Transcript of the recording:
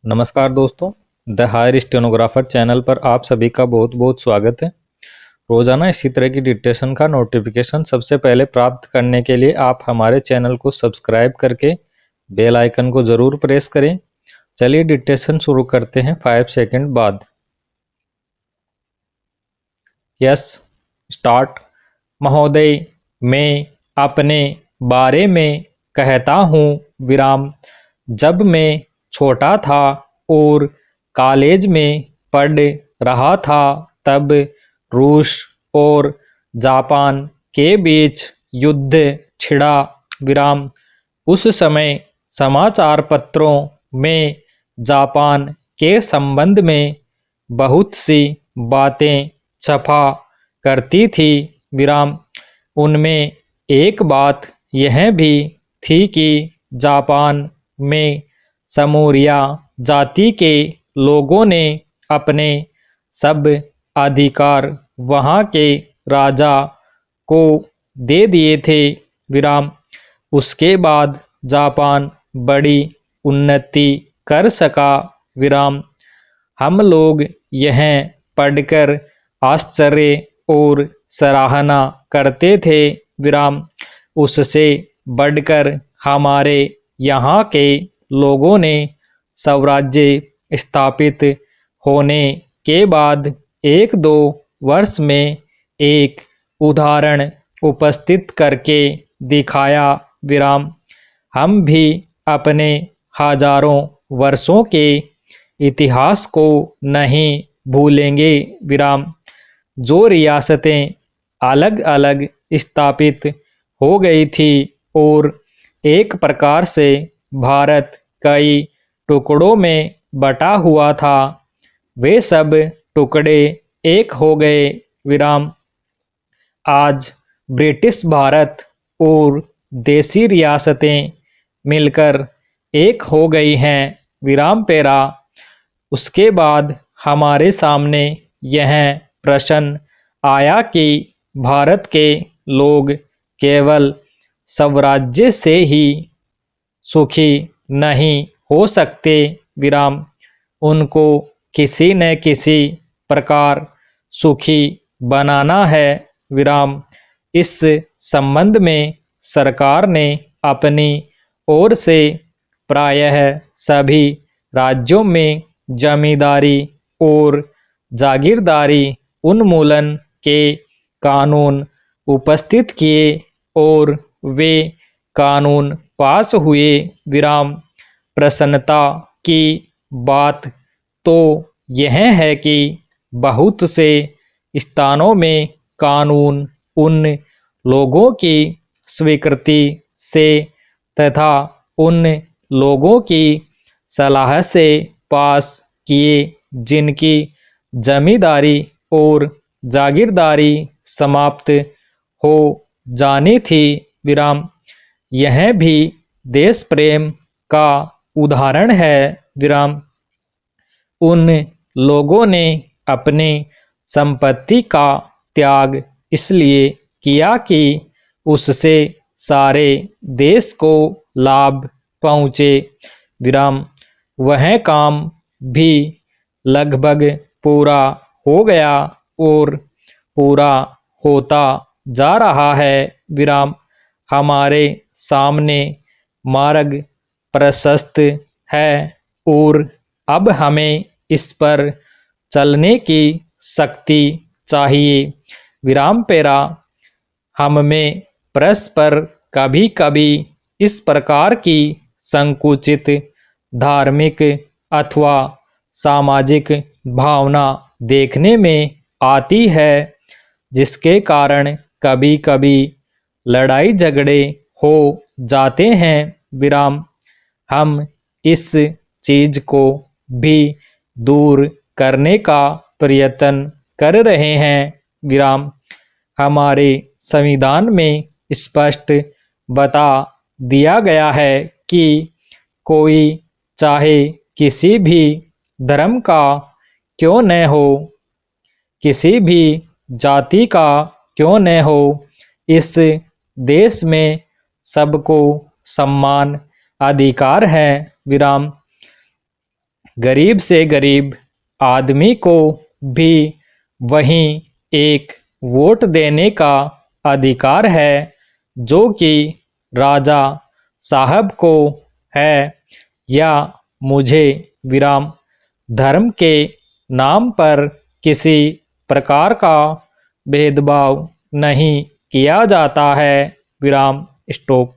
नमस्कार दोस्तों, the higher stenographer channel पर आप सभी का बहुत बहुत स्वागत है। रोजाना इसी तरह की डिक्टेशन का नोटिफिकेशन सबसे पहले प्राप्त करने के लिए आप हमारे चैनल को सब्सक्राइब करके बेल आइकन को जरूर प्रेस करें। चलिए डिक्टेशन शुरू करते हैं 5 सेकंड बाद। Yes, start. महोदय, मैं अपने बारे में कहता हूँ विराम। जब मैं छोटा था और कॉलेज में पढ़ रहा था तब रूस और जापान के बीच युद्ध छिड़ा विराम। उस समय समाचार पत्रों में जापान के संबंध में बहुत सी बातें छपा करती थी विराम। उनमें एक बात यह भी थी कि जापान में समूरिया जाति के लोगों ने अपने सब अधिकार वहां के राजा को दे दिए थे विराम। उसके बाद जापान बड़ी उन्नति कर सका विराम। हम लोग यह पढ़कर आश्चर्य और सराहना करते थे विराम। उससे बढ़कर हमारे यहाँ के लोगों ने स्वराज्य स्थापित होने के बाद 1-2 वर्ष में एक उदाहरण उपस्थित करके दिखाया विराम। हम भी अपने हजारों वर्षों के इतिहास को नहीं भूलेंगे विराम। जो रियासतें अलग अलग स्थापित हो गई थी और एक प्रकार से भारत कई टुकड़ों में बटा हुआ था, वे सब टुकड़े एक हो गए विराम। आज ब्रिटिश भारत और देसी रियासतें मिलकर एक हो गई हैं विराम पेरा। उसके बाद हमारे सामने यह प्रश्न आया कि भारत के लोग केवल स्वराज्य से ही सुखी नहीं हो सकते विराम। उनको किसी न किसी प्रकार सुखी बनाना है विराम। इस संबंध में सरकार ने अपनी ओर से प्रायः सभी राज्यों में जमींदारी और जागीरदारी उन्मूलन के कानून उपस्थित किए और वे कानून पास हुए विराम। प्रसन्नता की बात तो यह है कि बहुत से स्थानों में कानून उन लोगों की स्वीकृति से तथा उन लोगों की सलाह से पास किए जिनकी जमींदारी और जागीरदारी समाप्त हो जानी थी विराम। यह भी देश प्रेम का उदाहरण है विराम। उन लोगों ने अपनी संपत्ति का त्याग इसलिए किया कि उससे सारे देश को लाभ पहुँचे विराम। वह काम भी लगभग पूरा हो गया और पूरा होता जा रहा है विराम। हमारे सामने मार्ग प्रशस्त है और अब हमें इस पर चलने की शक्ति चाहिए विराम पेरा। हम में परस्पर कभी कभी इस प्रकार की संकुचित धार्मिक अथवा सामाजिक भावना देखने में आती है, जिसके कारण कभी कभी लड़ाई झगड़े हो जाते हैं विराम। हम इस चीज को भी दूर करने का प्रयत्न कर रहे हैं विराम। हमारे संविधान में स्पष्ट बता दिया गया है कि कोई चाहे किसी भी धर्म का क्यों न हो, किसी भी जाति का क्यों न हो, इस देश में सबको समान अधिकार है विराम। गरीब से गरीब आदमी को भी वही एक वोट देने का अधिकार है जो कि राजा साहब को है, या मुझे विराम धर्म के नाम पर किसी प्रकार का भेदभाव नहीं किया जाता है, विराम स्टॉप।